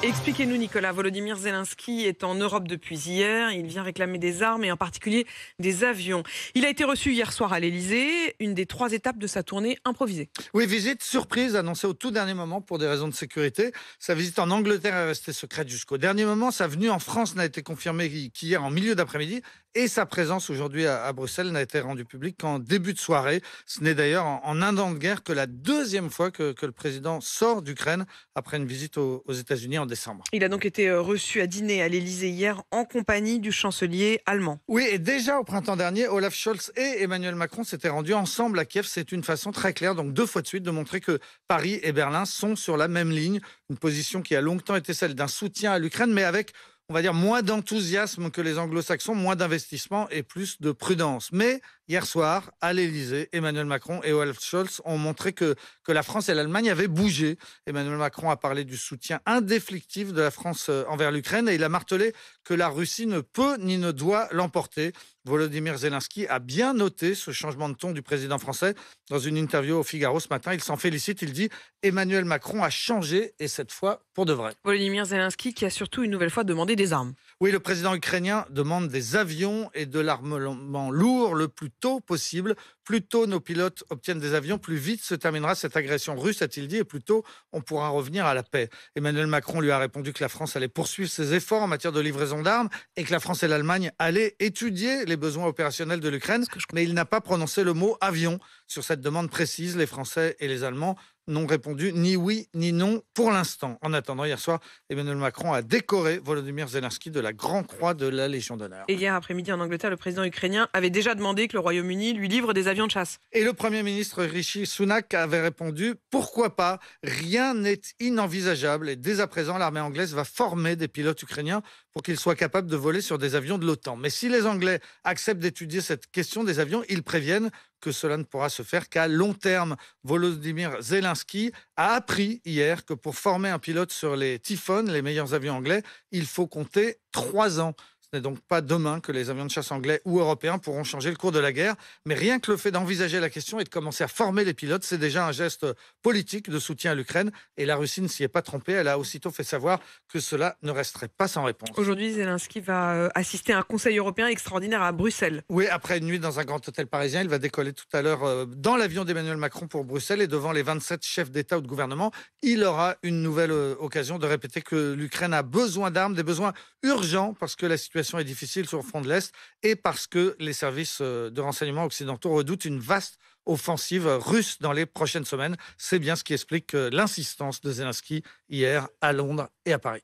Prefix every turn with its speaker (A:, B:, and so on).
A: Expliquez-nous, Nicolas. Volodymyr Zelensky est en Europe depuis hier. Il vient réclamer des armes et en particulier des avions. Il a été reçu hier soir à l'Elysée, une des 3 étapes de sa tournée improvisée.
B: Oui, visite surprise annoncée au tout dernier moment pour des raisons de sécurité. Sa visite en Angleterre est restée secrète jusqu'au dernier moment. Sa venue en France n'a été confirmée qu'hier en milieu d'après-midi. Et sa présence aujourd'hui à Bruxelles n'a été rendue publique qu'en début de soirée. Ce n'est d'ailleurs en un an de guerre que la deuxième fois que le président sort d'Ukraine après une visite aux États-Unis en décembre.
A: Il a donc été reçu à dîner à l'Elysée hier en compagnie du chancelier allemand.
B: Oui, et déjà au printemps dernier, Olaf Scholz et Emmanuel Macron s'étaient rendus ensemble à Kiev. C'est une façon très claire, donc 2 fois de suite, de montrer que Paris et Berlin sont sur la même ligne. Une position qui a longtemps été celle d'un soutien à l'Ukraine, mais avec, on va dire, moins d'enthousiasme que les anglo-saxons, moins d'investissement et plus de prudence. Mais hier soir, à l'Elysée, Emmanuel Macron et Olaf Scholz ont montré que la France et l'Allemagne avaient bougé. Emmanuel Macron a parlé du soutien indéfectible de la France envers l'Ukraine et il a martelé que la Russie ne peut ni ne doit l'emporter. Volodymyr Zelensky a bien noté ce changement de ton du président français. Dans une interview au Figaro ce matin, il s'en félicite. Il dit « Emmanuel Macron a changé et cette fois pour de vrai ».
A: Volodymyr Zelensky qui a surtout une nouvelle fois demandé des armes.
B: Oui, le président ukrainien demande des avions et de l'armement lourd le plus tôt possible. Plus tôt nos pilotes obtiennent des avions, plus vite se terminera cette agression russe, a-t-il dit, et plus tôt on pourra revenir à la paix. Emmanuel Macron lui a répondu que la France allait poursuivre ses efforts en matière de livraison d'armes et que la France et l'Allemagne allaient étudier les besoins opérationnels de l'Ukraine, mais il n'a pas prononcé le mot avion. Sur cette demande précise, les Français et les Allemands n'ont répondu ni oui ni non pour l'instant. En attendant, hier soir, Emmanuel Macron a décoré Volodymyr Zelensky de la Grande Croix de la Légion d'honneur.
A: Et hier après-midi en Angleterre, le président ukrainien avait déjà demandé que le Royaume-Uni lui livre des avions de chasse.
B: Et le Premier ministre Rishi Sunak avait répondu « Pourquoi pas ? Rien n'est inenvisageable et dès à présent, l'armée anglaise va former des pilotes ukrainiens pour qu'ils soient capables de voler sur des avions de l'OTAN. Mais si les Anglais acceptent d'étudier cette question des avions, ils préviennent que cela ne pourra se faire qu'à long terme. Volodymyr Zelensky a appris hier que pour former un pilote sur les Typhoon, les meilleurs avions anglais, il faut compter 3 ans. Ce n'est donc pas demain que les avions de chasse anglais ou européens pourront changer le cours de la guerre. Mais rien que le fait d'envisager la question et de commencer à former les pilotes, c'est déjà un geste politique de soutien à l'Ukraine. Et la Russie ne s'y est pas trompée. Elle a aussitôt fait savoir que cela ne resterait pas sans réponse.
A: Aujourd'hui, Zelensky va assister à un conseil européen extraordinaire à Bruxelles.
B: Oui, après une nuit dans un grand hôtel parisien, il va décoller tout à l'heure dans l'avion d'Emmanuel Macron pour Bruxelles. Et devant les 27 chefs d'État ou de gouvernement, il aura une nouvelle occasion de répéter que l'Ukraine a besoin d'armes, des besoins urgents, parce que la situation est difficile sur le front de l'Est et parce que les services de renseignement occidentaux redoutent une vaste offensive russe dans les prochaines semaines. C'est bien ce qui explique l'insistance de Zelensky hier à Londres et à Paris.